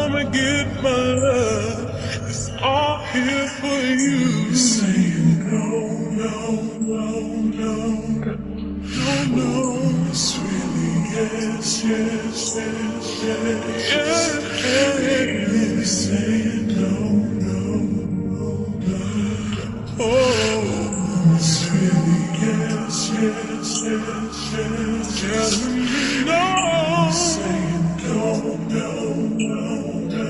I'ma get my love. It's all here for you. Saying no, no, no, no, no, no. It's really yes, yes, yes, yes, yes, yes. Saying no, no, no, no. Oh, it's really yes, yes, yes, yes, yes. No, saying no, no, no, no,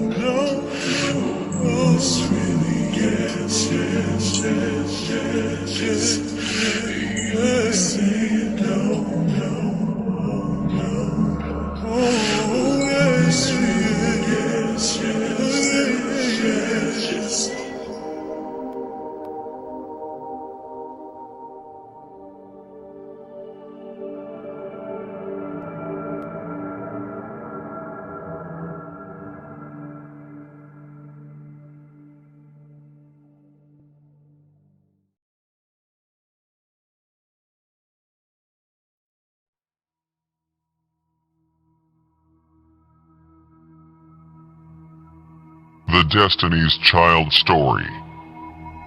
no. It's really yes, yes, yes, yes, yes, yes. Saying no, no, no, oh, yes, really yes, yes, yes, yes. The Destiny's Child story.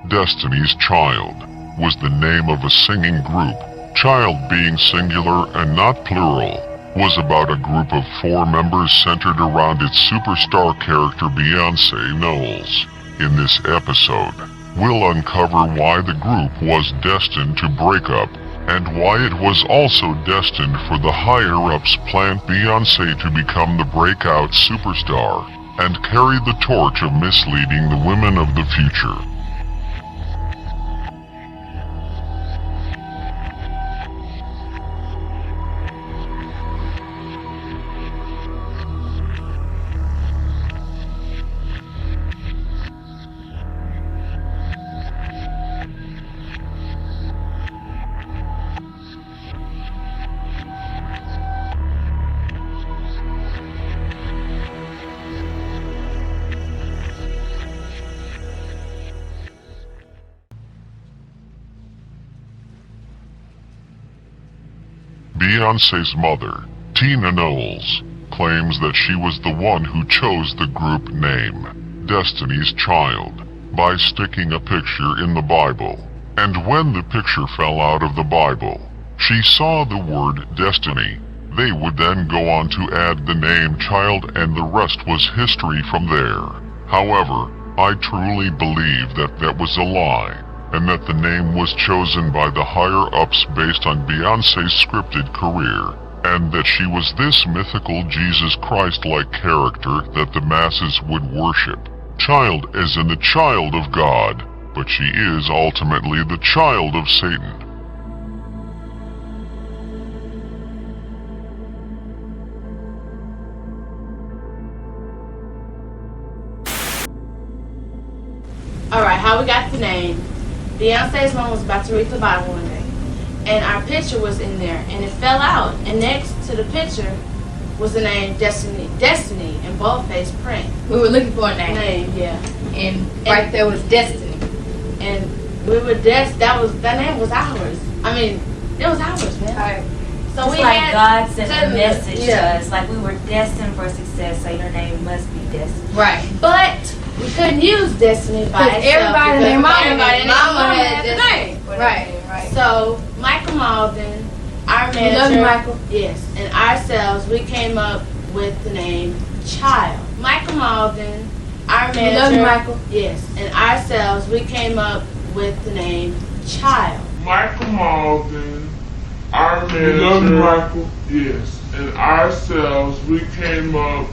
Destiny's Child was the name of a singing group. Child being singular and not plural, was about a group of 4 members centered around its superstar character Beyonce Knowles. In this episode, we'll uncover why the group was destined to break up and why it was also destined for the higher-ups planned Beyonce to become the breakout superstar and carry the torch of misleading the women of the future. Beyonce's mother, Tina Knowles, claims that she was the one who chose the group name, Destiny's Child, by sticking a picture in the Bible. And when the picture fell out of the Bible, she saw the word destiny. They would then go on to add the name Child, and the rest was history from there. However, I truly believe that that was a lie, and that the name was chosen by the higher-ups based on Beyonce's scripted career, and that she was this mythical Jesus Christ-like character that the masses would worship. Child as in the child of God, but she is ultimately the child of Satan. Alright, how we got the name. Beyonce's mom was about to read the Bible one day, and our picture was in there, and it fell out, and next to the picture was the name Destiny in boldface print. We were looking for a name. Yeah. And right there was Destiny. And we were that name was ours. I mean, it was ours, man. Right. So just we like had God sent a message to yeah. us, like we were destined for success, so your name must be Destined. Right. But we couldn't use Destiny by itself. Everybody and their mama had this name. Right. So Michael Malden, our We manager, love you, Michael. yes, and ourselves, we came up with the name Child. Michael Malden, our manager, love you, Michael. yes, and ourselves, we came up with the name Child. Michael Malden, our manager, Michael, yes, and ourselves, we came up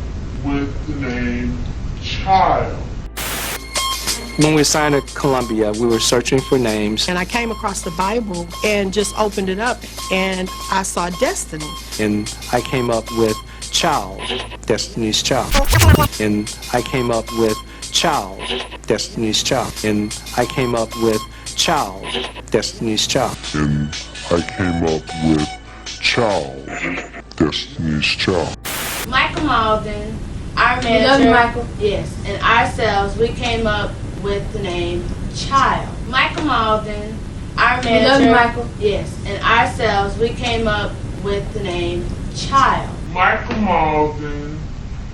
with the name Child. When we signed at Columbia, we were searching for names, And I came across the Bible and just opened it up, and I saw Destiny. and I came up with Child, Destiny's Child. And I came up with Child, Destiny's Child. And I came up with Child, Destiny's Child. And I came up with Child, Destiny's Child. Michael Malden, our We manager, love you, Michael. yes, and ourselves, we came up with the name Child. Michael Malden, our manager, love you, Michael. yes, and ourselves, we came up with the name Child. Michael Malden,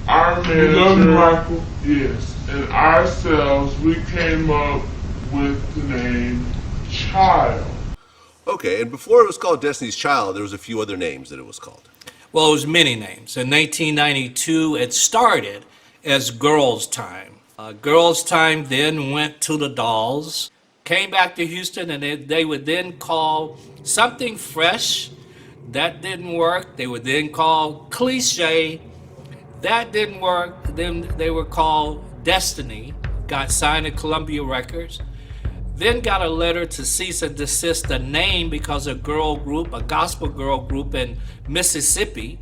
our manager, yes, and ourselves, we came up with the name Child. Okay, and before it was called Destiny's Child, there was a few other names that it was called. Well, it was many names. In 1992, it started as Girls Time. Girls Time then went to the Dolls, came back to Houston, and they would then call something fresh. That didn't work. They would then call Cliche. That didn't work. Then they were called Destiny, got signed to Columbia Records. Then got a letter to cease and desist the name because a girl group, a gospel girl group in Mississippi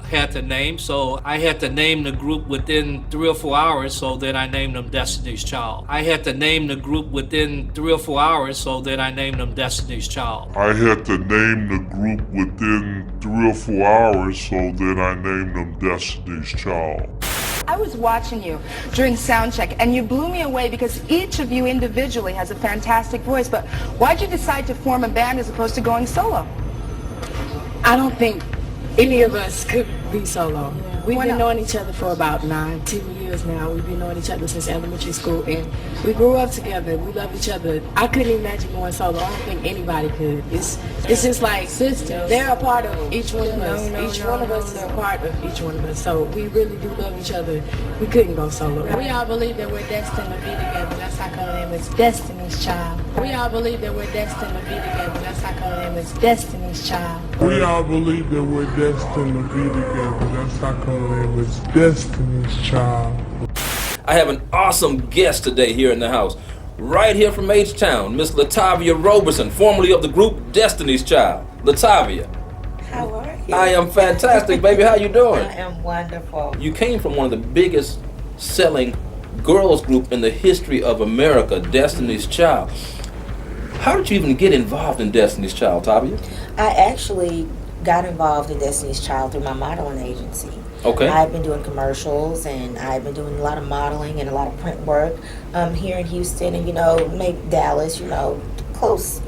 had the name. So I had to name the group within 3 or 4 hours, so then I named them Destiny's Child. I had to name the group within 3 or 4 hours, so then I named them Destiny's Child. I had to name the group within 3 or 4 hours, so then I named them Destiny's Child. I was watching you during sound check, and you blew me away because each of you individually has a fantastic voice, but why'd you decide to form a band as opposed to going solo? I don't think any of us could be solo. We've Why been not? knowing each other for about 9-10 years now. We've been knowing each other since elementary school, and we grew up together. We love each other. I couldn't imagine going solo. I don't think anybody could. It's just like sisters. They're a part of each one of us. Each one of us is a part of each one of us. So we really do love each other. We couldn't go solo. We all believe that we're destined to be together. That's how come her name is Destiny's Child. We all believe that we're destined to be together. That's how come her name is Destiny's Child. We all believe that we're destined to be together. That's how come her name is Destiny's Child. I have an awesome guest today here in the house. Right here from H-Town, Miss Latavia Roberson, formerly of the group Destiny's Child. Latavia. How are you? I am fantastic, baby. How you doing? I am wonderful. You came from one of the biggest selling girls group in the history of America, Destiny's Child. How did you even get involved in Destiny's Child, Tavia? I actually got involved in Destiny's Child through my modeling agency. Okay. I've been doing commercials, and I've been doing a lot of modeling and a lot of print work here in Houston and, maybe Dallas, close,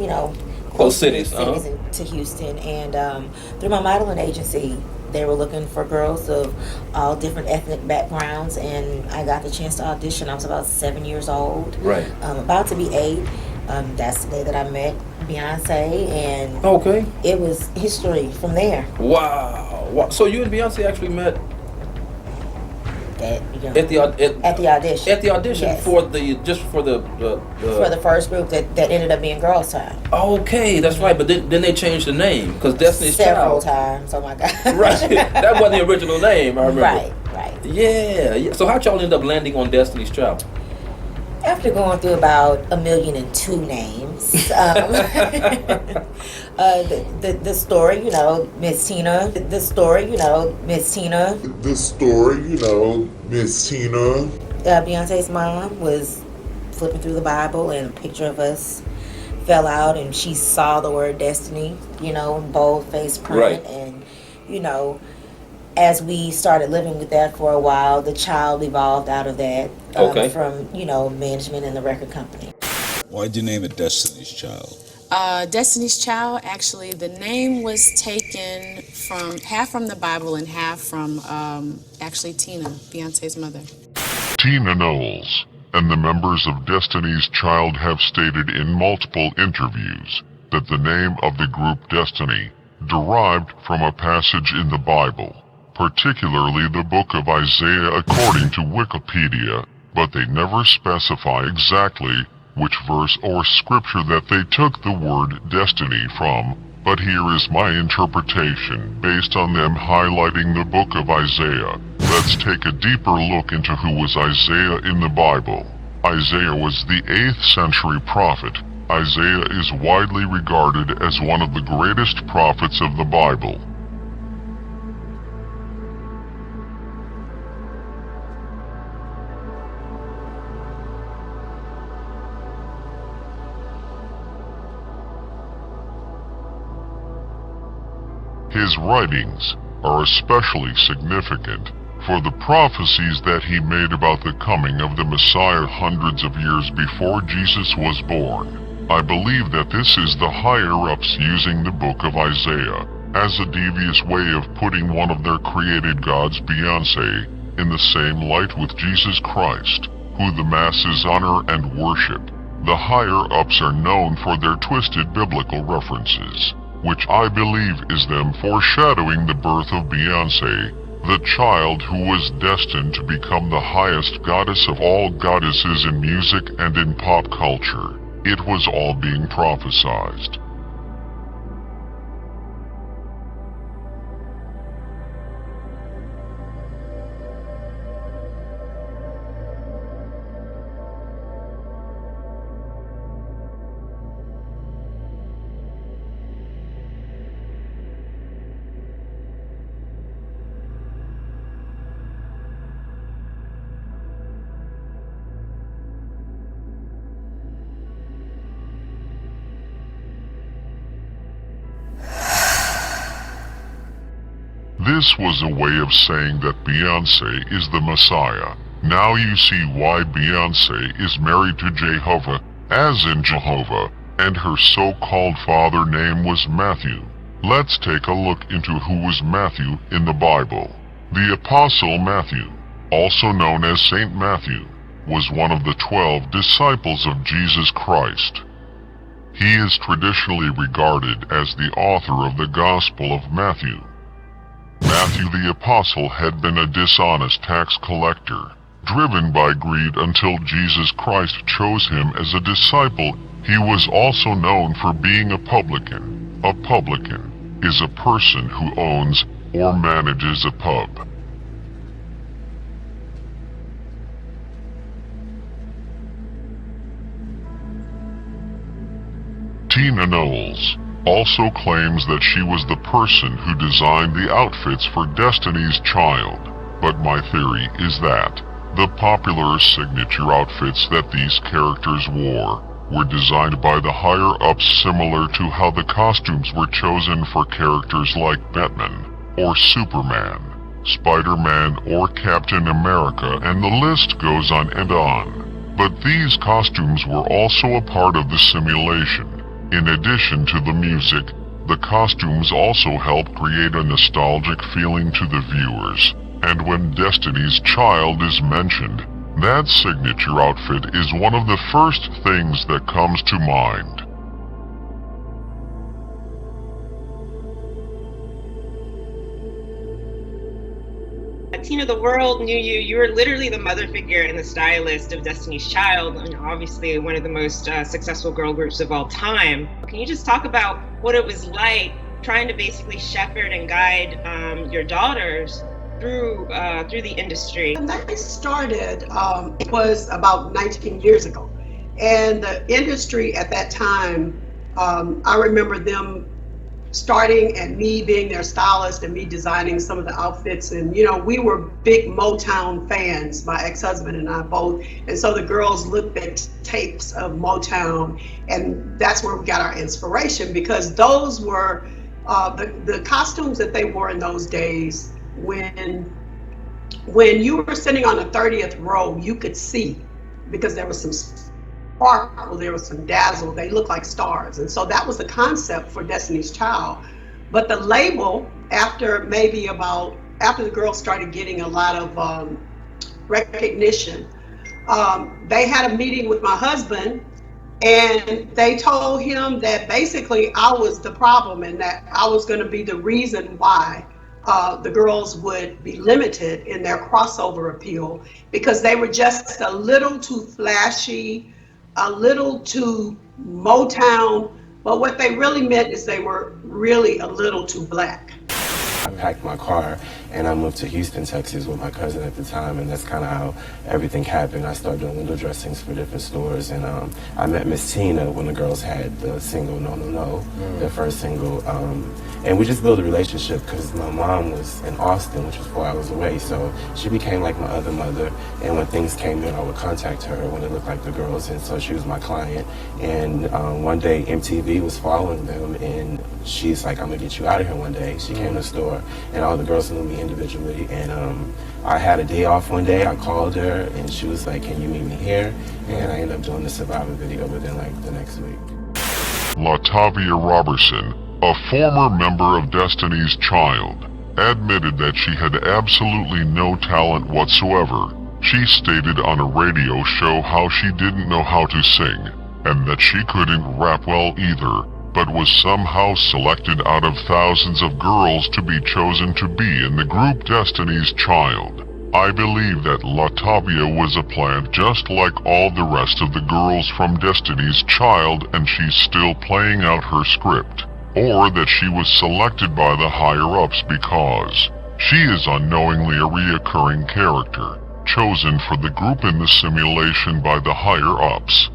Close cities, to Houston. And through my modeling agency, they were looking for girls of all different ethnic backgrounds, and I got the chance to audition. I was about 7 years old. Right. About to be 8. That's the day that I met Beyonce, and Okay. it was history from there. Wow. So you and Beyonce actually met At at the audition. At the audition, Yes. for the For the first group that ended up being Girls Time. Okay, that's right. But then they changed the name because Destiny's Several Child. times. Oh my God. Right. That wasn't the original name. I remember. Right. Yeah. So how'd y'all end up landing on Destiny's Child? After going through about 1,000,002 names, the story, Miss Tina. The story, Miss Tina. The story, Miss Tina. Beyonce's mom was flipping through the Bible, and a picture of us fell out, and she saw the word destiny, in bold face print. Right. And, as we started living with that for a while, the child evolved out of that from, management and the record company. Why'd you name it Destiny's Child? Destiny's Child, actually, the name was taken from half from the Bible and half from actually Tina, Beyonce's mother. Tina Knowles and the members of Destiny's Child have stated in multiple interviews that the name of the group Destiny derived from a passage in the Bible, particularly the book of Isaiah according to Wikipedia, but they never specify exactly which verse or scripture that they took the word destiny from, but here is my interpretation based on them highlighting the book of Isaiah. Let's take a deeper look into who was Isaiah in the Bible. Isaiah was the 8th century prophet. Isaiah is widely regarded as one of the greatest prophets of the Bible. His writings are especially significant for the prophecies that he made about the coming of the Messiah hundreds of years before Jesus was born. I believe that this is the higher-ups using the book of Isaiah as a devious way of putting one of their created gods, Beyonce, in the same light with Jesus Christ, who the masses honor and worship. The higher-ups are known for their twisted biblical references, which I believe is them foreshadowing the birth of Beyonce, the child who was destined to become the highest goddess of all goddesses in music and in pop culture. It was all being prophesized. This was a way of saying that Beyonce is the Messiah. Now you see why Beyonce is married to Jehovah, as in Jehovah, and her so-called father name was Matthew. Let's take a look into who was Matthew in the Bible. The Apostle Matthew, also known as Saint Matthew, was one of the 12 disciples of Jesus Christ. He is traditionally regarded as the author of the Gospel of Matthew. Matthew the Apostle had been a dishonest tax collector, driven by greed until Jesus Christ chose him as a disciple. He was also known for being a publican. A publican is a person who owns or manages a pub. Tina Knowles also claims that she was the person who designed the outfits for Destiny's Child, but my theory is that the popular signature outfits that these characters wore were designed by the higher-ups, similar to how the costumes were chosen for characters like Batman or Superman, Spider-Man or Captain America, and the list goes on and on. But these costumes were also a part of the simulation. In addition to the music, the costumes also help create a nostalgic feeling to the viewers, and when Destiny's Child is mentioned, that signature outfit is one of the first things that comes to mind. Tina, the world knew you. You were literally the mother figure and the stylist of Destiny's Child, and obviously one of the most successful girl groups of all time. Can you just talk about what it was like trying to basically shepherd and guide your daughters through the industry? When they started was about 19 years ago, and the industry at that time, I remember them starting and me being their stylist and me designing some of the outfits. And, you know, we were big Motown fans, my ex-husband and I both. And so the girls looked at tapes of Motown, and that's where we got our inspiration, because those were the costumes that they wore in those days. When you were sitting on the 30th row, you could see, because there was some sparkle, there was some dazzle, they looked like stars. And so that was the concept for Destiny's Child. But the label, after the girls started getting a lot of recognition, they had a meeting with my husband, and they told him that basically I was the problem and that I was going to be the reason why the girls would be limited in their crossover appeal, because they were just a little too flashy, a little too Motown, but what they really meant is they were really a little too black. I packed my car and I moved to Houston, Texas with my cousin at the time, and that's kind of how everything happened. I started doing window dressings for different stores, and I met Miss Tina when the girls had the single No No No, their first single, and we just built a relationship because my mom was in Austin, which was 4 hours away, so she became like my other mother, and when things came in, I would contact her when it looked like the girls, and so she was my client. And one day MTV was following them, and she's like, I'm gonna get you out of here one day. She came to the store, and all the girls knew me individually, and I had a day off one day. I called her, and she was like, can you meet me here? And I ended up doing the Survivor video within like the next week. LaTavia Robertson, a former member of Destiny's Child, admitted that she had absolutely no talent whatsoever. She stated on a radio show how she didn't know how to sing, and that she couldn't rap well either, but was somehow selected out of thousands of girls to be chosen to be in the group Destiny's Child. I believe that Latavia was a plant just like all the rest of the girls from Destiny's Child, and she's still playing out her script. Or that she was selected by the higher-ups because she is unknowingly a reoccurring character, chosen for the group in the simulation by the higher-ups.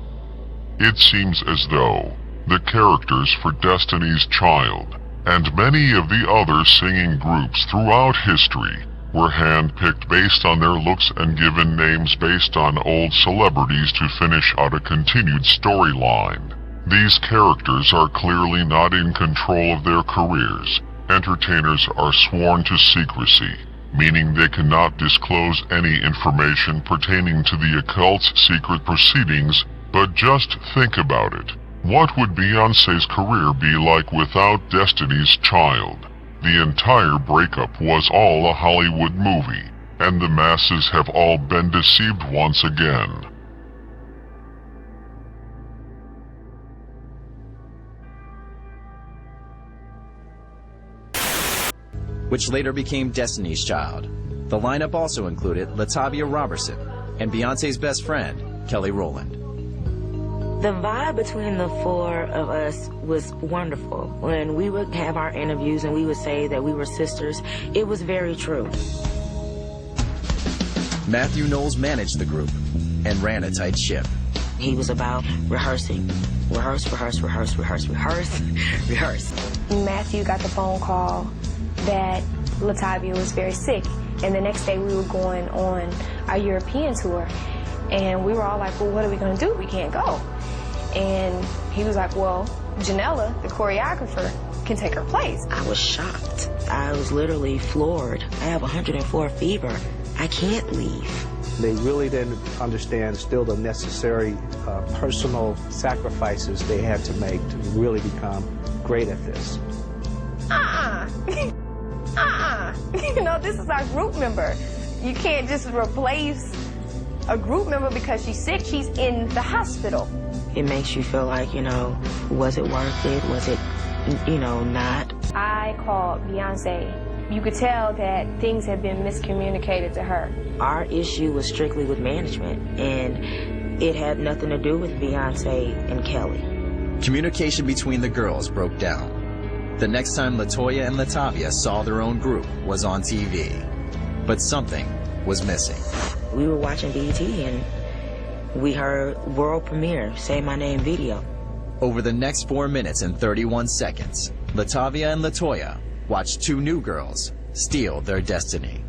It seems as though the characters for Destiny's Child and many of the other singing groups throughout history were handpicked based on their looks and given names based on old celebrities to finish out a continued storyline. These characters are clearly not in control of their careers. Entertainers are sworn to secrecy, meaning they cannot disclose any information pertaining to the occult's secret proceedings, but just think about it. What would Beyonce's career be like without Destiny's Child? The entire breakup was all a Hollywood movie, and the masses have all been deceived once again. Which later became Destiny's Child. The lineup also included Latavia Robertson and Beyonce's best friend, Kelly Rowland. The vibe between the four of us was wonderful. When we would have our interviews and we would say that we were sisters, it was very true. Matthew Knowles managed the group and ran a tight ship. He was about rehearsing. Rehearse. Matthew got the phone call that Latavia was very sick, and the next day we were going on our European tour, and we were all like, well, what are we going to do? We can't go. And he was like, well, Janella, the choreographer, can take her place. I was shocked. I was literally floored. I have 104 fever. I can't leave. They really didn't understand still the necessary personal sacrifices they had to make to really become great at this. You know, this is our group member. You can't just replace a group member because she's sick. She's in the hospital. It makes you feel like, you know, was it worth it? Was it, you know, not? I called Beyonce. You could tell that things had been miscommunicated to her. Our issue was strictly with management, and it had nothing to do with Beyonce and Kelly. Communication between the girls broke down. The next time Latoya and Latavia saw their own group was on TV. But something was missing. We were watching BET and we heard world premiere, Say My Name video. Over the next 4 minutes and 31 seconds, Latavia and Latoya watched two new girls steal their destiny.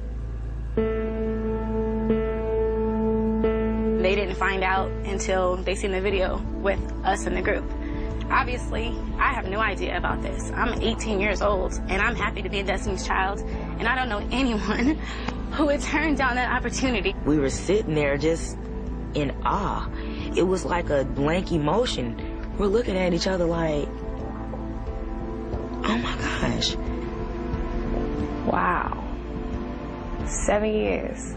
They didn't find out until they seen the video with us in the group. Obviously, I have no idea about this. I'm 18 years old, and I'm happy to be a Destiny's Child, and I don't know anyone who would turn down that opportunity. We were sitting there just in awe. It was like a blank emotion. We're looking at each other like, oh my gosh. Wow. 7 years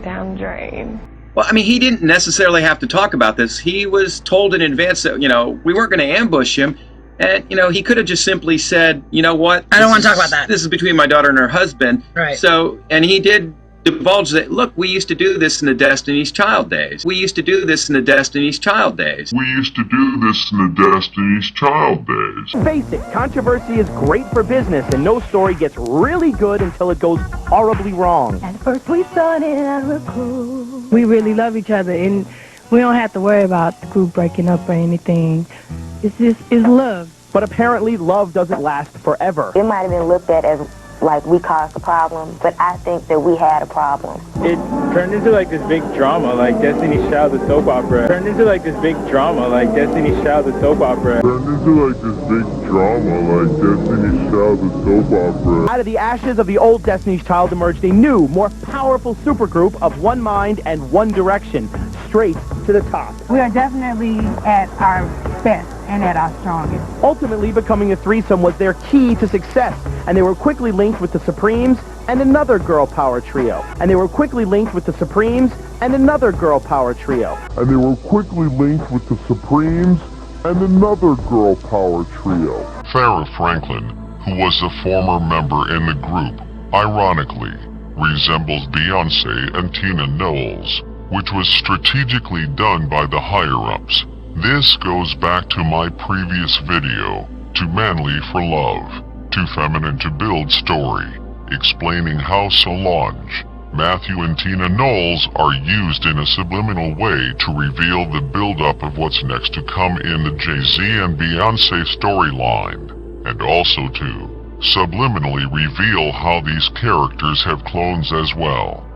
down the drain. Well, I mean, he didn't necessarily have to talk about this. He was told in advance that, you know, we weren't going to ambush him. And, you know, he could have just simply said, you know what? I don't want to talk about that. This is between my daughter and her husband. Right. So, and he did divulge that, look, we used to do this in the Destiny's Child days. We used to do this in the Destiny's Child days. We used to do this in the Destiny's Child days. Face it, controversy is great for business, and no story gets really good until it goes horribly wrong. At first we started out real cool. We really love each other, and we don't have to worry about the group breaking up or anything. It's love. But apparently, love doesn't last forever. It might have been looked at as like we caused the problem, but I think that we had a problem. It turned into like this big drama, like Destiny's Child, the soap opera. Turned into like this big drama, like Destiny's Child, the soap opera. Turned into like this big drama, like Destiny's Child, the soap opera. Out of the ashes of the old Destiny's Child emerged a new, more powerful supergroup of one mind and one direction, straight to the top. We are definitely at our best and at our strongest. Ultimately, becoming a threesome was their key to success, and they were quickly linked with the Supremes and another girl power trio. And they were quickly linked with the Supremes and another girl power trio. And they were quickly linked with the Supremes and another girl power trio. Farrah Franklin, who was a former member in the group, ironically, resembles Beyonce and Tina Knowles, which was strategically done by the higher-ups. This goes back to my previous video, Too Manly for Love, Too Feminine to Build story, explaining how Solange, Matthew and Tina Knowles are used in a subliminal way to reveal the build-up of what's next to come in the Jay-Z and Beyonce storyline, and also to subliminally reveal how these characters have clones as well.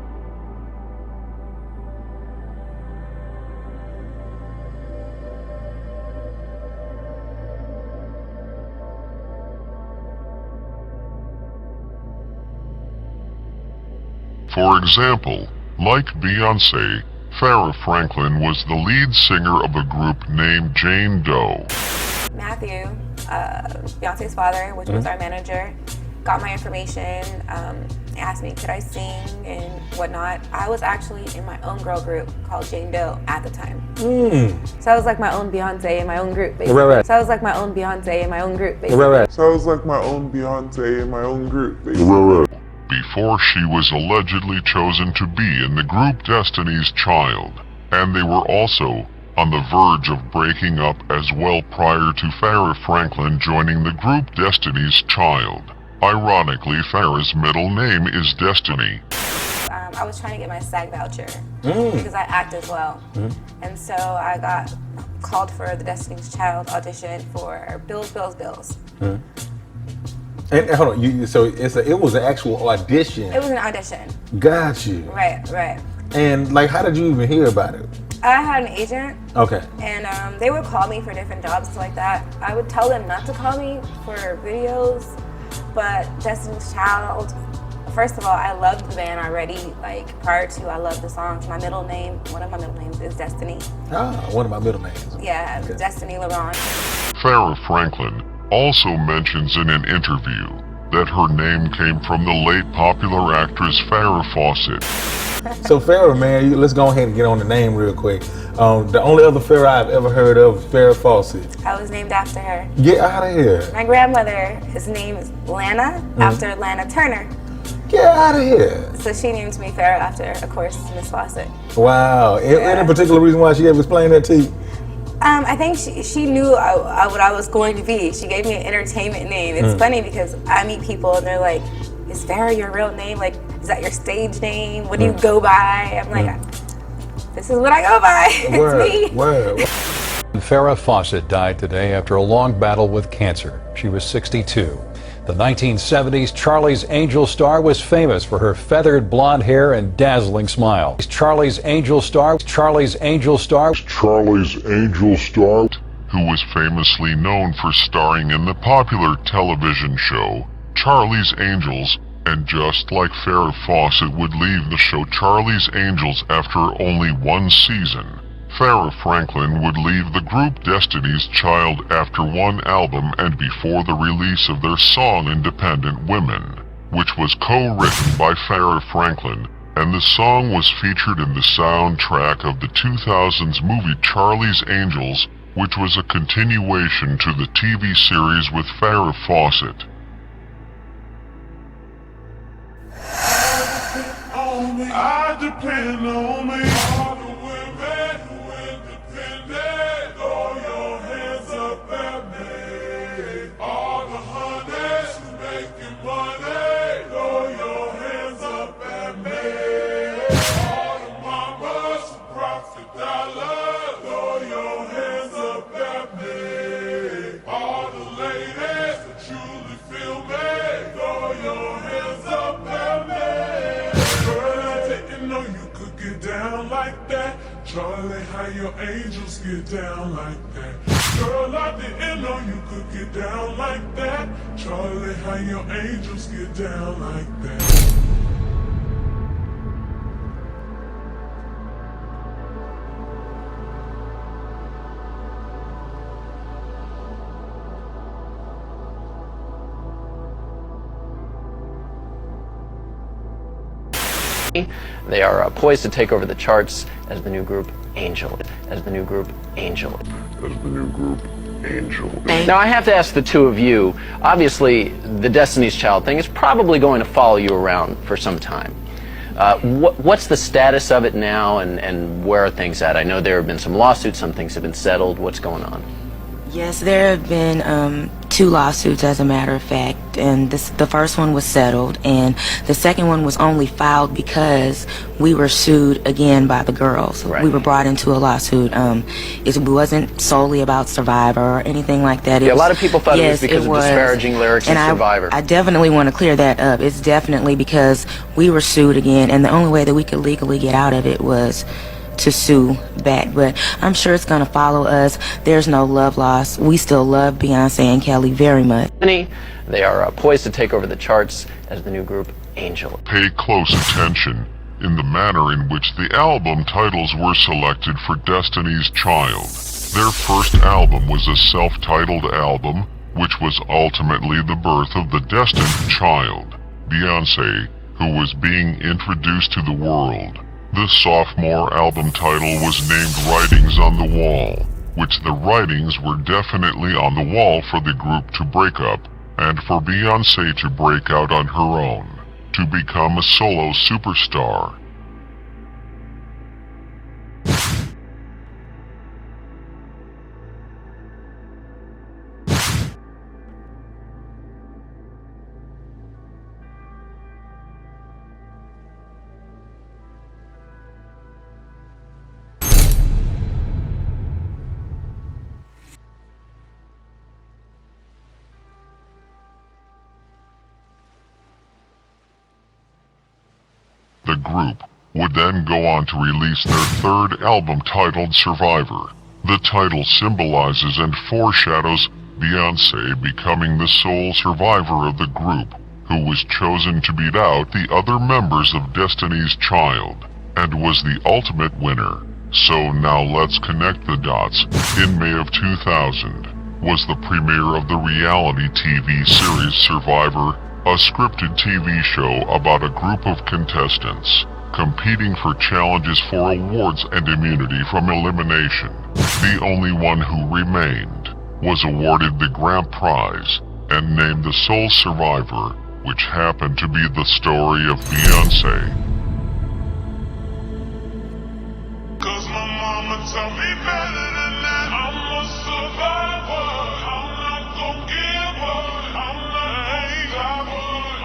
For example, like Beyonce, Farrah Franklin was the lead singer of a group named Jane Doe. Matthew, Beyonce's father, which was our manager, got my information, asked me could I sing and whatnot. I was actually in my own girl group called Jane Doe at the time. So I was like my own Beyonce in my own group, basically. Right. So I was like my own Beyonce in my own group, basically. So I was like my own Beyonce in my own group, basically. Before she was allegedly chosen to be in the group Destiny's Child, and they were also on the verge of breaking up as well prior to Farrah Franklin joining the group Destiny's Child. Ironically, Farrah's middle name is Destiny. I was trying to get my SAG voucher because I act as well. And so I got called for the Destiny's Child audition for Bills. And hold on, so it was an actual audition. It was an audition. Got you. Right. And like, how did you even hear about it? I had an agent. Okay. And they would call me for different jobs like that. I would tell them not to call me for videos, but Destiny's Child, first of all, I loved the band already. Like, prior to, I loved the songs. My middle name, one of my middle names is Destiny. One of my middle names. Yeah, okay. Destiny LeBron. Farrah Franklin also mentions in an interview that her name came from the late popular actress Farrah Fawcett. So Farrah, man, let's go ahead and get on the name real quick. The only other Farrah I've ever heard of is Farrah Fawcett. I was named after her. Get out of here. My grandmother, his name is Lana, after Lana Turner. Get out of here. So she named me Farrah after, of course, Miss Fawcett. Wow. Any particular reason why she ever explained that to you? I think she knew what I was going to be. She gave me an entertainment name. It's funny because I meet people and they're like, is Farrah your real name? Like, is that your stage name? What do you go by? I'm like, this is what I go by. It's me. Farrah Fawcett died today after a long battle with cancer. She was 62. The 1970s Charlie's Angel star was famous for her feathered blonde hair and dazzling smile. Charlie's Angel star, who was famously known for starring in the popular television show Charlie's Angels, and just like Farrah Fawcett would leave the show Charlie's Angels after only one season, Farrah Franklin would leave the group Destiny's Child after one album and before the release of their song Independent Women, which was co-written by Farrah Franklin, and the song was featured in the soundtrack of the 2000s movie Charlie's Angels, which was a continuation to the TV series with Farrah Fawcett. I depend on me. All the women who independent, throw your hands up at me. All the honeys who making money, throw your hands up at me. All the mamas who profit dollars, throw your hands up at me. All the ladies that truly feel me, throw your hands up at me. Down like that, Charlie, how your angels get down like that. Girl, I didn't know you could get down like that. Charlie, how your angels get down like that. They are poised to take over the charts as the new group Angel. Now I have to ask the two of you, obviously the Destiny's Child thing is probably going to follow you around for some time. What's the status of it now, and where are things at? I know there have been some lawsuits, some things have been settled. What's going on? Yes, there have been 2 lawsuits, as a matter of fact, and the first one was settled, and the second one was only filed because we were sued again by the girls. Right. We were brought into a lawsuit. It wasn't solely about Survivor or anything like that. Yeah, a lot of people thought it was because of disparaging lyrics in and Survivor. I definitely want to clear that up. It's definitely because we were sued again, and the only way that we could legally get out of it was to sue back. But I'm sure it's going to follow us. There's no love lost. We still love Beyonce and Kelly very much. They are poised to take over the charts as the new group Angel. Pay close attention in the manner in which the album titles were selected for Destiny's Child. Their first album was a self-titled album, which was ultimately the birth of the Destined Child, Beyonce, who was being introduced to the world. The sophomore album title was named Writings on the Wall, which the writings were definitely on the wall for the group to break up, and for Beyonce to break out on her own, to become a solo superstar. The group would then go on to release their third album titled Survivor. The title symbolizes and foreshadows Beyonce becoming the sole survivor of the group, who was chosen to beat out the other members of Destiny's Child, and was the ultimate winner. So now let's connect the dots. In May of 2000 was the premiere of the reality TV series Survivor, a scripted TV show about a group of contestants competing for challenges for awards and immunity from elimination. The only one who remained was awarded the grand prize and named the sole survivor, which happened to be the story of Beyonce. Cause my mama taught me better than that. I'm a survivor. I'm not gonna give up. I'm not gonna stop.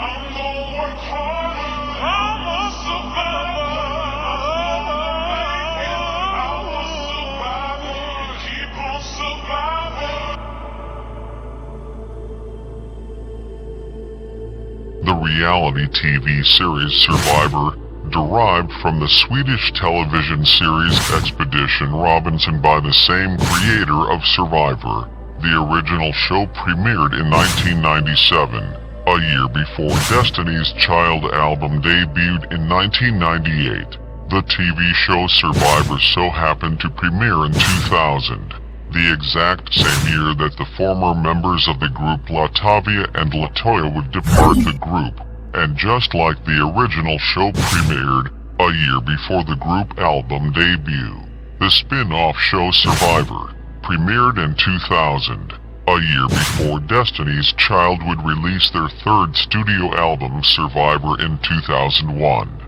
I'm gonna work harder. I'm a survivor. I'm a survivor. Keep on surviving. The reality TV series Survivor derived from the Swedish television series Expedition Robinson by the same creator of Survivor. The original show premiered in 1997, a year before Destiny's Child album debuted in 1998. The TV show Survivor so happened to premiere in 2000, the exact same year that the former members of the group Latavia and Latoya would depart the group. And just like the original show premiered a year before the group album debut, the spin-off show Survivor premiered in 2000, a year before Destiny's Child would release their third studio album Survivor in 2001.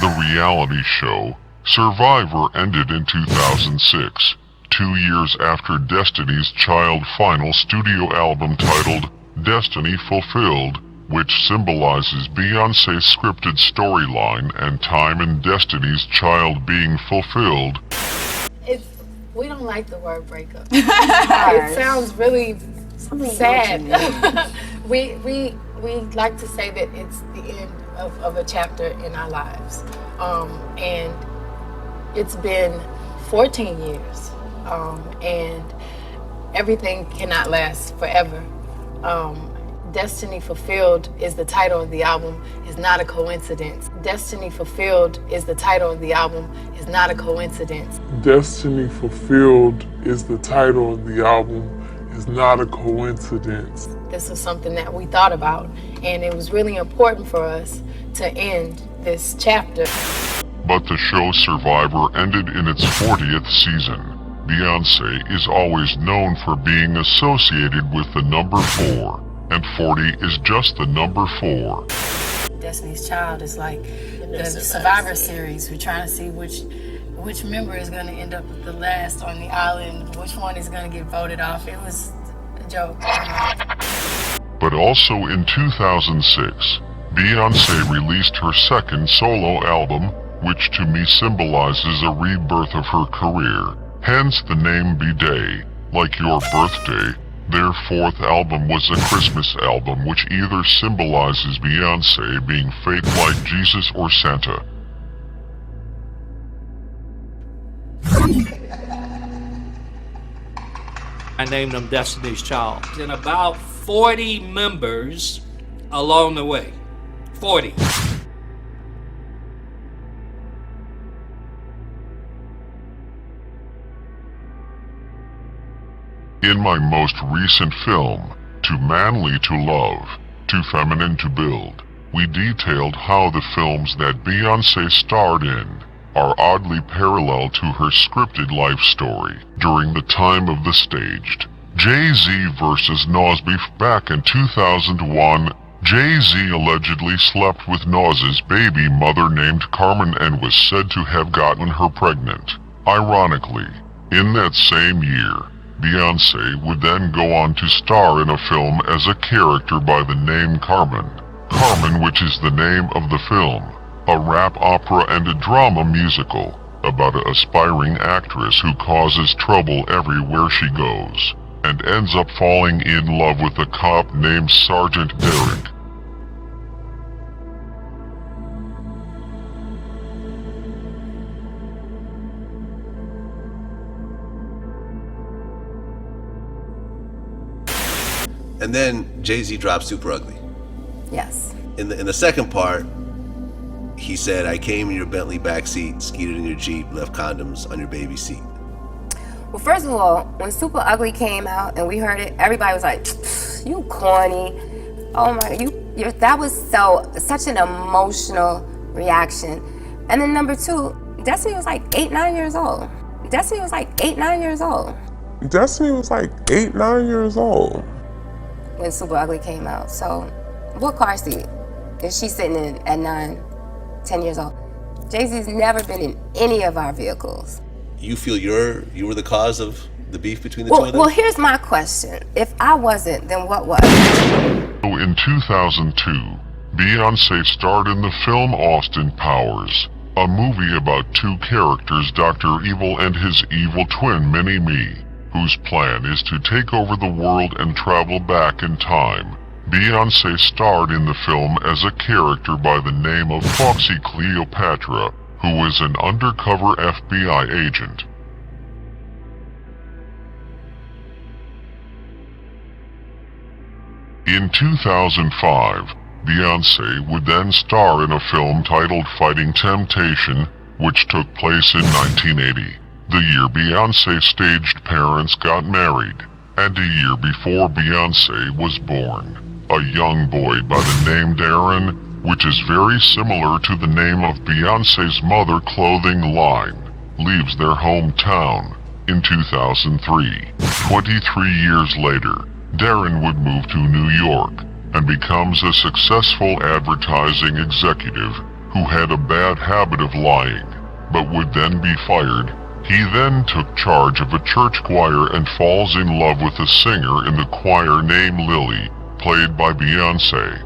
The reality show Survivor ended in 2006, 2 years after Destiny's Child final studio album titled Destiny Fulfilled, which symbolizes Beyonce's scripted storyline and time in Destiny's Child being fulfilled. We don't like the word breakup. It sounds really sad. we like to say that it's the end of a chapter in our lives. And it's been 14 years. And everything cannot last forever. Destiny Fulfilled is the title of the album, is not a coincidence. Destiny Fulfilled is the title of the album, is not a coincidence. Destiny Fulfilled is the title of the album, is not a coincidence. This was something that we thought about, and it was really important for us to end this chapter. But the show Survivor ended in its 40th season. Beyonce is always known for being associated with the number 4. And 40 is just the number 4. Destiny's Child is like the Survivor series. We're trying to see which member is going to end up the last on the island, which one is going to get voted off. It was a joke. But also in 2006, Beyonce released her second solo album, which to me symbolizes a rebirth of her career. Hence the name B-Day, like your birthday. Their fourth album was a Christmas album, which either symbolizes Beyonce being faith like Jesus or Santa. I named them Destiny's Child. And about 40 members along the way. 40. In my most recent film, Too Manly to Love, Too Feminine to Build, we detailed how the films that Beyonce starred in are oddly parallel to her scripted life story during the time of the staged Jay-Z versus Nas beef back in 2001. Jay-Z allegedly slept with Nas's baby mother named Carmen and was said to have gotten her pregnant. Ironically, in that same year, Beyonce would then go on to star in a film as a character by the name Carmen. Carmen, which is the name of the film, a rap opera and a drama musical about an aspiring actress who causes trouble everywhere she goes and ends up falling in love with a cop named Sergeant Derek. And then Jay-Z dropped Super Ugly. Yes. In the second part, he said, I came in your Bentley backseat, skeeted in your Jeep, left condoms on your baby seat. Well, first of all, when Super Ugly came out and we heard it, everybody was like, you corny. Oh my, that was such an emotional reaction. And then number two, Destiny was like 8-9 years old. Destiny was like 8-9 years old. Destiny was like 8-9 years old when Super Ugly came out. So what car seat is she sitting in at 9-10 years old? Jay-Z's never been in any of our vehicles. You feel you were the cause of the beef between the two of them? Well, here's my question. If I wasn't, then what was? In 2002, Beyonce starred in the film Austin Powers, a movie about two characters, Dr. Evil and his evil twin, Mini-Me, whose plan is to take over the world and travel back in time. Beyonce starred in the film as a character by the name of Foxy Cleopatra, who was an undercover FBI agent. In 2005, Beyonce would then star in a film titled Fighting Temptation, which took place in 1980, the year Beyonce's staged parents got married, and a year before Beyonce was born. A young boy by the name Darren, which is very similar to the name of Beyonce's mother clothing line, leaves their hometown in 2003. 23 years later, Darren would move to New York and becomes a successful advertising executive who had a bad habit of lying, but would then be fired. He then took charge of a church choir and falls in love with a singer in the choir named Lily, played by Beyonce.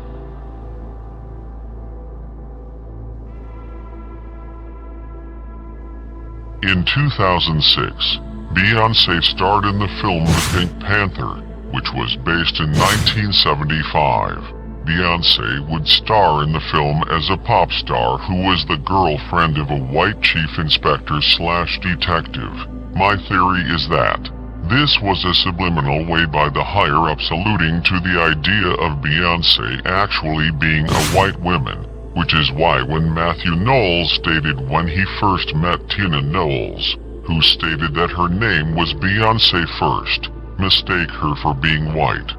In 2006, Beyonce starred in the film The Pink Panther, which was based in 1975. Beyonce would star in the film as a pop star who was the girlfriend of a white chief inspector / detective. My theory is that this was a subliminal way by the higher-ups alluding to the idea of Beyonce actually being a white woman, which is why when Matthew Knowles stated when he first met Tina Knowles, who stated that her name was Beyonce first, mistake her for being white.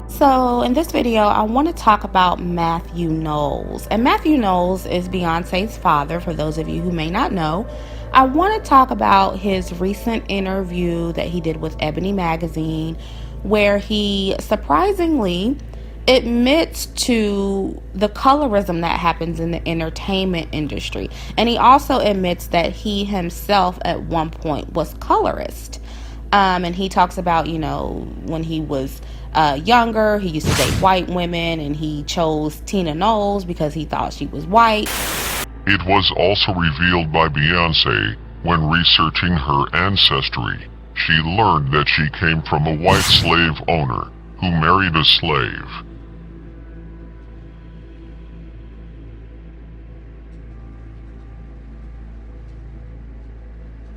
So in this video, I want to talk about Matthew Knowles. And Matthew Knowles is Beyonce's father, for those of you who may not know. I want to talk about his recent interview that he did with Ebony Magazine, where he surprisingly admits to the colorism that happens in the entertainment industry. And he also admits that he himself at one point was colorist. And he talks about, you know, when he was younger, he used to date white women, and he chose Tina Knowles because he thought she was white. It was also revealed by Beyonce when researching her ancestry. She learned that she came from a white slave owner who married a slave.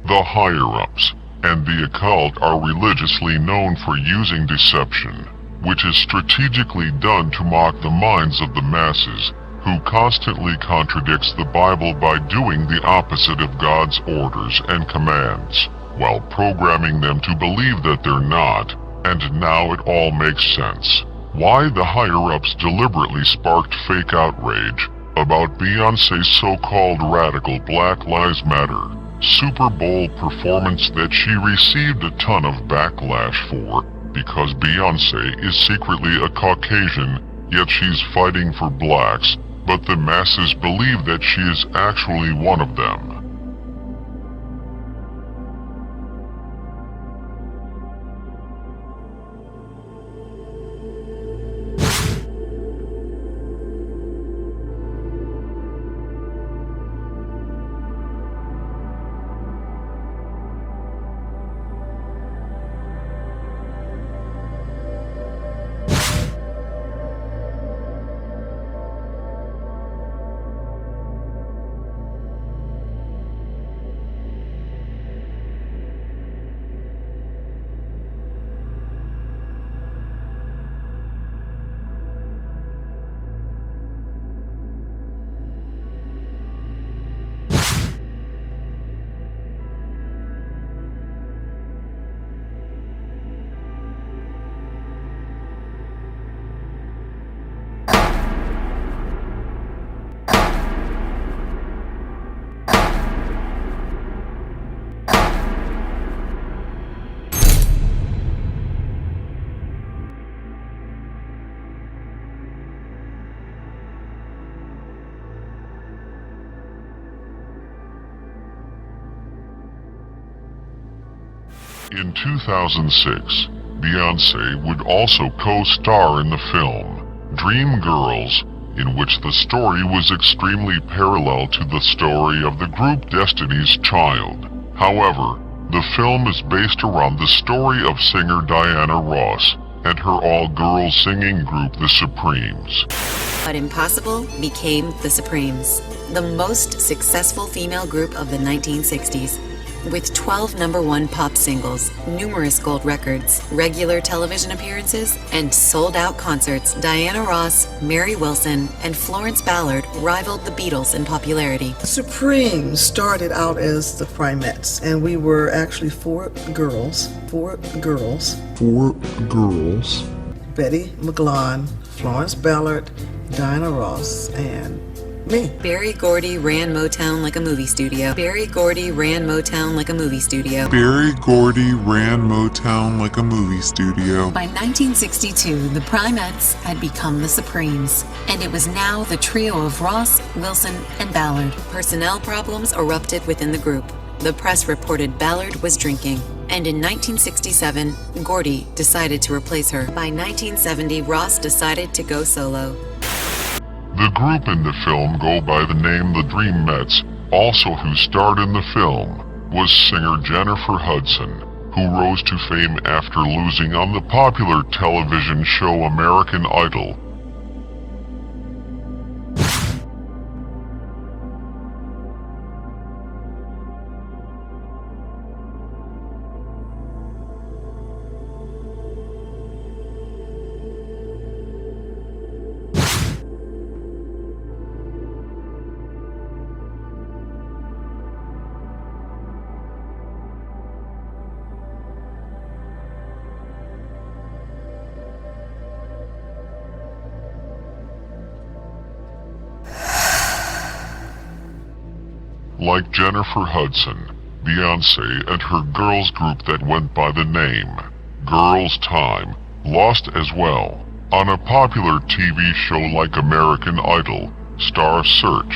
The higher-ups and the occult are religiously known for using deception, which is strategically done to mock the minds of the masses, who constantly contradicts the Bible by doing the opposite of God's orders and commands, while programming them to believe that they're not, and now it all makes sense. Why the higher-ups deliberately sparked fake outrage about Beyonce's so-called radical Black Lives Matter Super Bowl performance that she received a ton of backlash for because Beyonce is secretly a Caucasian, yet she's fighting for blacks, but the masses believe that she is actually one of them. In 2006, Beyonce would also co-star in the film Dream Girls, in which the story was extremely parallel to the story of the group Destiny's Child. However, the film is based around the story of singer Diana Ross and her all-girls singing group The Supremes. But Impossible became The Supremes, the most successful female group of the 1960s. With 12 #1 pop singles, numerous gold records, regular television appearances, and sold-out concerts, Diana Ross, Mary Wilson, and Florence Ballard rivaled the Beatles in popularity. The Supremes started out as the Primettes, and we were actually four girls. Betty McGlon, Florence Ballard, Diana Ross, and me. Berry Gordy ran Motown like a movie studio. Berry Gordy ran Motown like a movie studio. By 1962, the Primettes had become the Supremes, and it was now the trio of Ross, Wilson, and Ballard. Personnel problems erupted within the group. The press reported Ballard was drinking, and in 1967, Gordy decided to replace her. By 1970, Ross decided to go solo. The group in the film go by the name The Dreamettes. Also who starred in the film was singer Jennifer Hudson, who rose to fame after losing on the popular television show American Idol. Like Jennifer Hudson, Beyonce and her girls group that went by the name Girls Time lost as well on a popular TV show like American Idol, Star Search.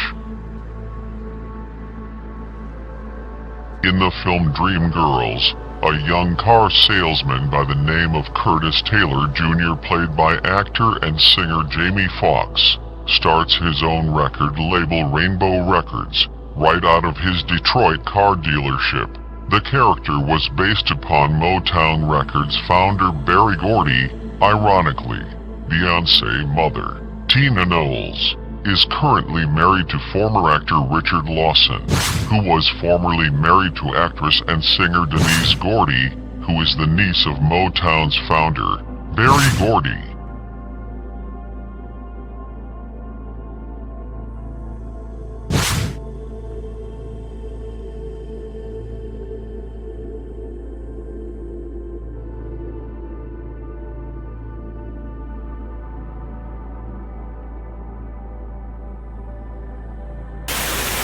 In the film Dreamgirls, a young car salesman by the name of Curtis Taylor Jr., played by actor and singer Jamie Foxx, starts his own record label Rainbow Records right out of his Detroit car dealership. The character was based upon Motown Records founder Berry Gordy. Ironically, Beyonce's mother, Tina Knowles, is currently married to former actor Richard Lawson, who was formerly married to actress and singer Denise Gordy, who is the niece of Motown's founder, Berry Gordy.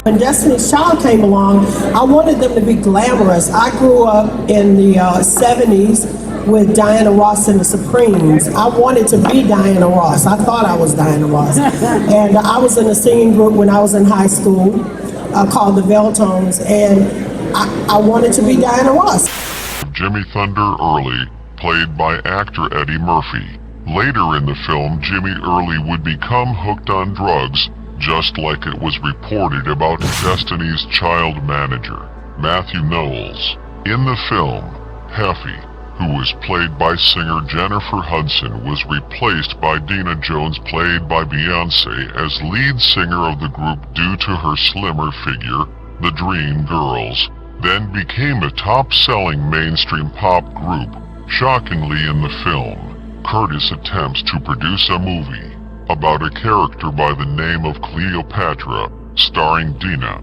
When Destiny's Child came along, I wanted them to be glamorous. I grew up in the 70s with Diana Ross and the Supremes. I wanted to be Diana Ross. I thought I was Diana Ross. And I was in a singing group when I was in high school called the Veltones, and I wanted to be Diana Ross. Jimmy Thunder Early, played by actor Eddie Murphy. Later in the film, Jimmy Early would become hooked on drugs, just like it was reported about Destiny's Child manager, Matthew Knowles. In the film, Heffy, who was played by singer Jennifer Hudson, was replaced by Dina Jones, played by Beyonce, as lead singer of the group due to her slimmer figure. The Dream Girls then became a top-selling mainstream pop group. Shockingly, in the film, Curtis attempts to produce a movie about a character by the name of Cleopatra, starring Dina.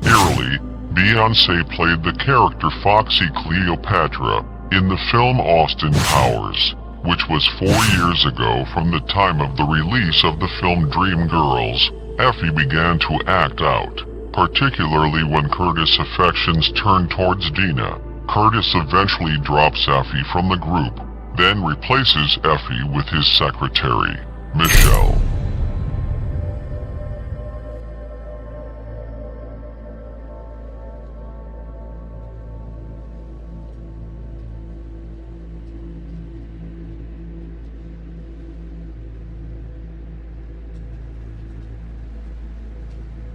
Eerily, Beyonce played the character Foxy Cleopatra in the film Austin Powers, which was 4 years ago from the time of the release of the film Dreamgirls. Effie began to act out, particularly when Curtis' affections turned towards Dina. Curtis eventually drops Effie from the group, then replaces Effie with his secretary, Michelle.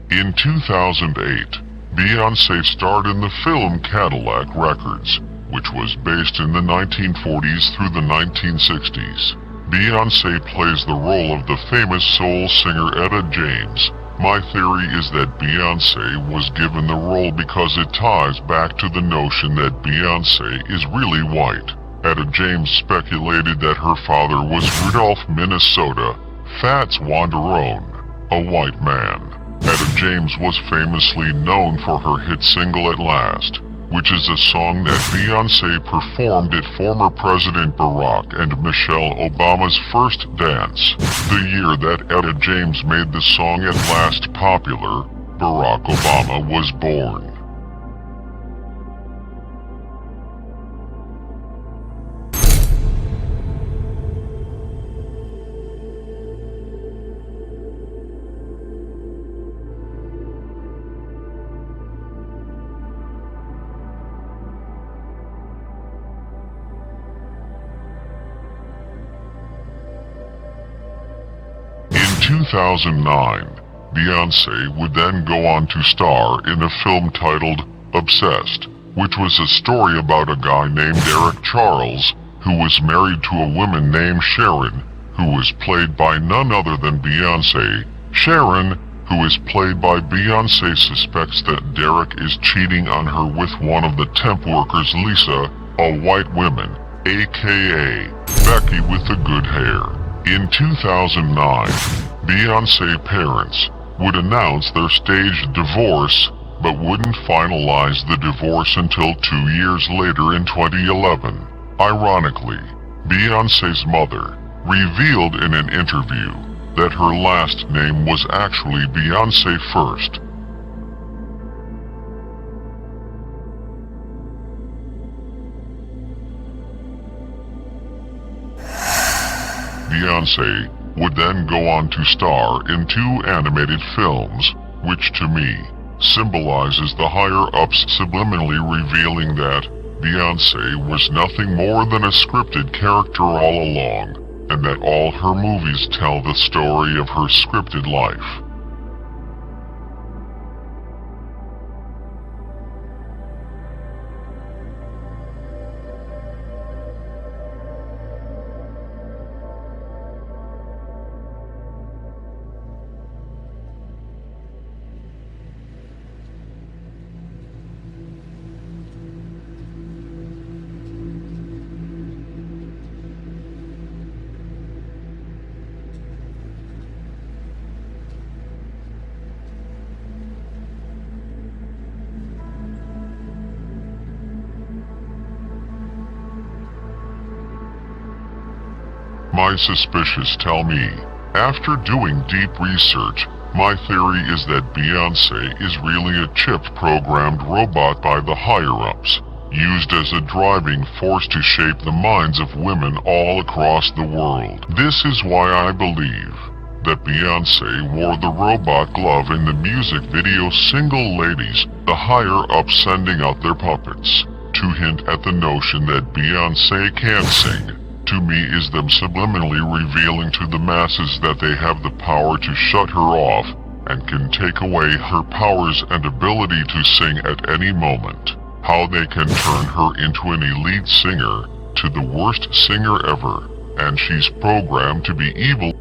In 2008, Beyonce starred in the film Cadillac Records, which was based in the 1940s through the 1960s. Beyonce plays the role of the famous soul singer Etta James. My theory is that Beyonce was given the role because it ties back to the notion that Beyonce is really white. Etta James speculated that her father was Rudolph, Minnesota, Fats Wanderone, a white man. Etta James was famously known for her hit single At Last, which is a song that Beyonce performed at former President Barack and Michelle Obama's first dance. The year that Etta James made the song At Last popular, Barack Obama was born. In 2009, Beyonce would then go on to star in a film titled Obsessed, which was a story about a guy named Eric Charles, who was married to a woman named Sharon, who was played by none other than Beyonce. Sharon, who is played by Beyonce, suspects that Derek is cheating on her with one of the temp workers, Lisa, a white woman, aka Becky with the good hair. In 2009, Beyonce's parents would announce their staged divorce, but wouldn't finalize the divorce until 2 years later in 2011. Ironically, Beyonce's mother revealed in an interview that her last name was actually Beyonce first. Beyonce would then go on to star in 2 animated films, which to me symbolizes the higher-ups subliminally revealing that Beyonce was nothing more than a scripted character all along, and that all her movies tell the story of her scripted life. My suspicious tell me, after doing deep research, my theory is that Beyonce is really a chip-programmed robot by the higher-ups, used as a driving force to shape the minds of women all across the world. This is why I believe that Beyonce wore the robot glove in the music video Single Ladies, the higher-ups sending out their puppets, to hint at the notion that Beyonce can sing. To me is them subliminally revealing to the masses that they have the power to shut her off and can take away her powers and ability to sing at any moment. How they can turn her into an elite singer to the worst singer ever, and she's programmed to be evil.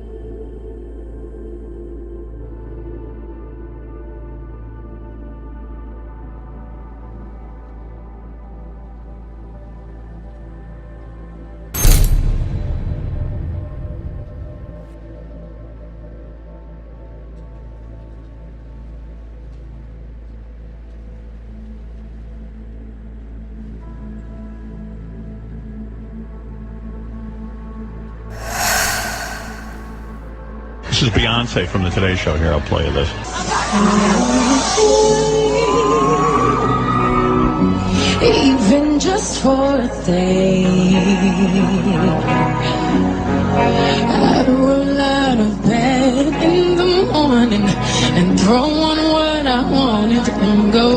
This is Beyonce from the Today Show. Here, I'll play you this. Even just for a day, I'd roll out of bed in the morning and throw on what I wanted and go.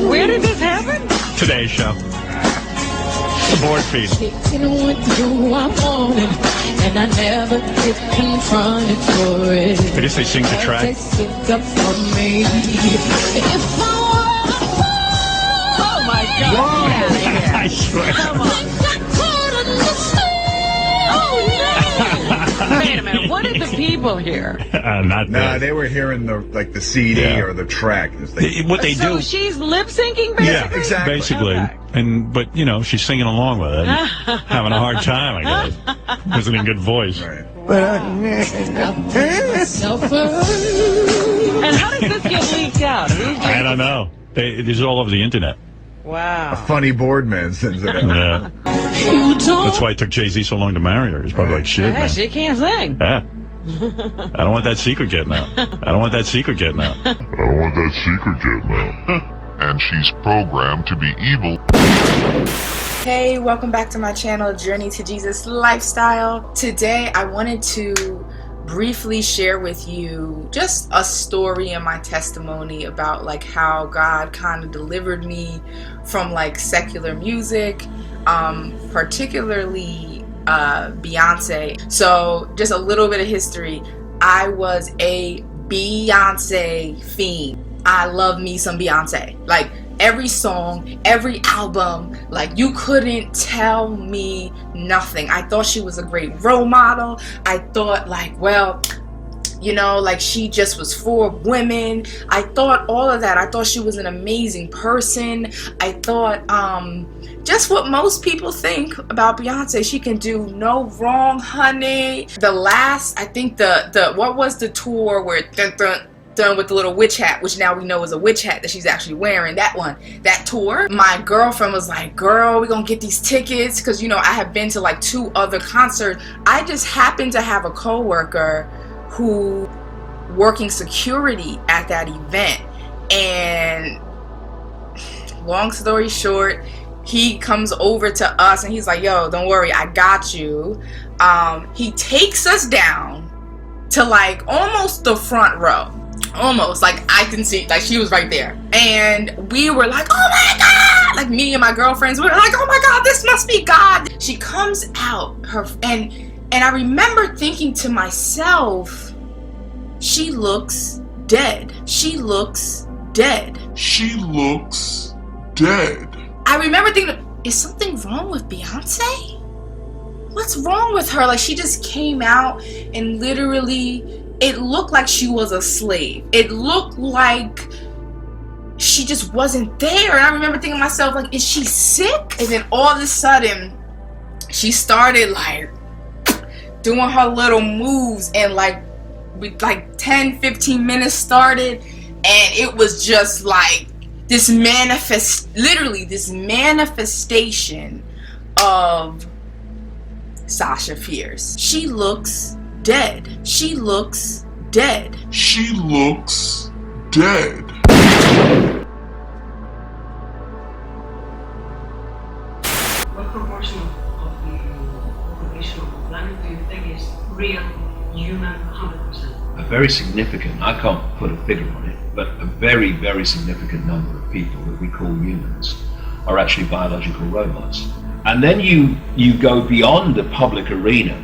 Where did this happen? Today Show. The board feed. Taking what you I wanted, and I never get confronted for it. I guess they sing the track. They stick up for me. If I Oh my God! Get out of here! I swear. Come on. Wait a minute, what did the people hear? Not Nah, this. they were hearing the CD or the track. What they So do. she's lip syncing, basically? Yeah, exactly. Basically. Okay. But you know, she's singing along with it. Having a hard time, I guess. Wasn't in good voice. And how did this get leaked out? I don't know. These are all over the internet. Wow. A funny board man sends it out. Yeah. That's why it took Jay-Z so long to marry her. He's probably like, shit, Yeah, man. she can't sing. Yeah. I don't want that secret getting out. I don't want that secret getting out. I don't want that secret getting out. And she's programmed to be evil. Hey, welcome back to my channel, Journey to Jesus Lifestyle. Today I wanted to briefly share with you just a story and my testimony about like how God kind of delivered me from like secular music, particularly Beyonce. So just a little bit of history. I was a Beyonce fiend. I love me some Beyonce. Like every song, every album, like you couldn't tell me nothing. I thought she was a great role model. I thought like, well, you know, like she just was for women. I thought all of that. I thought she was an amazing person. I thought just what most people think about Beyonce. She can do no wrong, honey. The last, I think the what was the tour where done with the little witch hat, which now we know is a witch hat that she's actually wearing. That one, that tour, my girlfriend was like, girl, we're gonna get these tickets, because you know I have been to like 2 other concerts. I just happened to have a coworker who working security at that event, and long story short, he comes over to us and he's like, yo, don't worry, I got you. He takes us down to like almost the front row. Almost, like I can see, like she was right there. And we were like, oh my God! Like me and my girlfriends, we were like, oh my God, this must be God. She comes out, and I remember thinking to myself, she looks dead. She looks dead. She looks dead. I remember thinking, is something wrong with Beyonce? What's wrong with her? Like, she just came out and literally, it looked like she was a slave. It looked like she just wasn't there. And I remember thinking to myself, like, is she sick? And then all of a sudden, she started like doing her little moves, and like 10-15 minutes started, and it was just like this literally this manifestation of Sasha Fierce. She looks dead. She looks dead. She looks dead. What proportion of the population of the planet do you think is real, human, 100%? A very significant, I can't put a figure on it, but a very, very significant number of people that we call humans are actually biological robots. And then you go beyond the public arena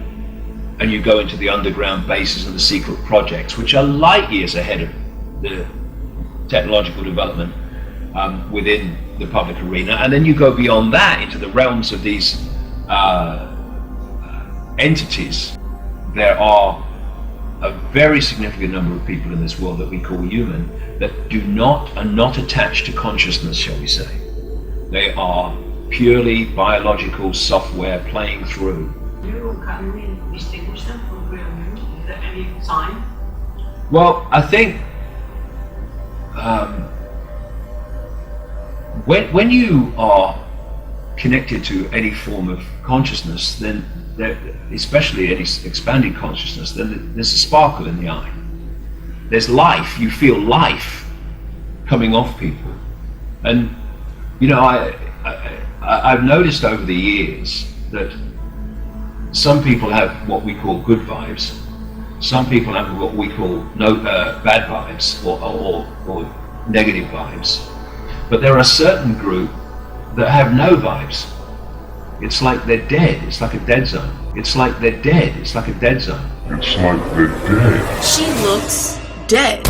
and you go into the underground bases and the secret projects, which are light years ahead of the technological development within the public arena. And then you go beyond that into the realms of these entities. There are a very significant number of people in this world that we call human that are not attached to consciousness, shall we say. They are purely biological software playing through. Can we distinguish them from real humans? Is there any sign? Well, I think when you are connected to any form of consciousness, then especially any expanding consciousness, then there's a sparkle in the eye. There's life. You feel life coming off people. And you know, I've noticed over the years that some people have what we call good vibes. Some people have what we call bad vibes or negative vibes. But there are a certain group that have no vibes. It's like they're dead. It's like a dead zone. It's like they're dead. It's like a dead zone. It's like they're dead. She looks dead.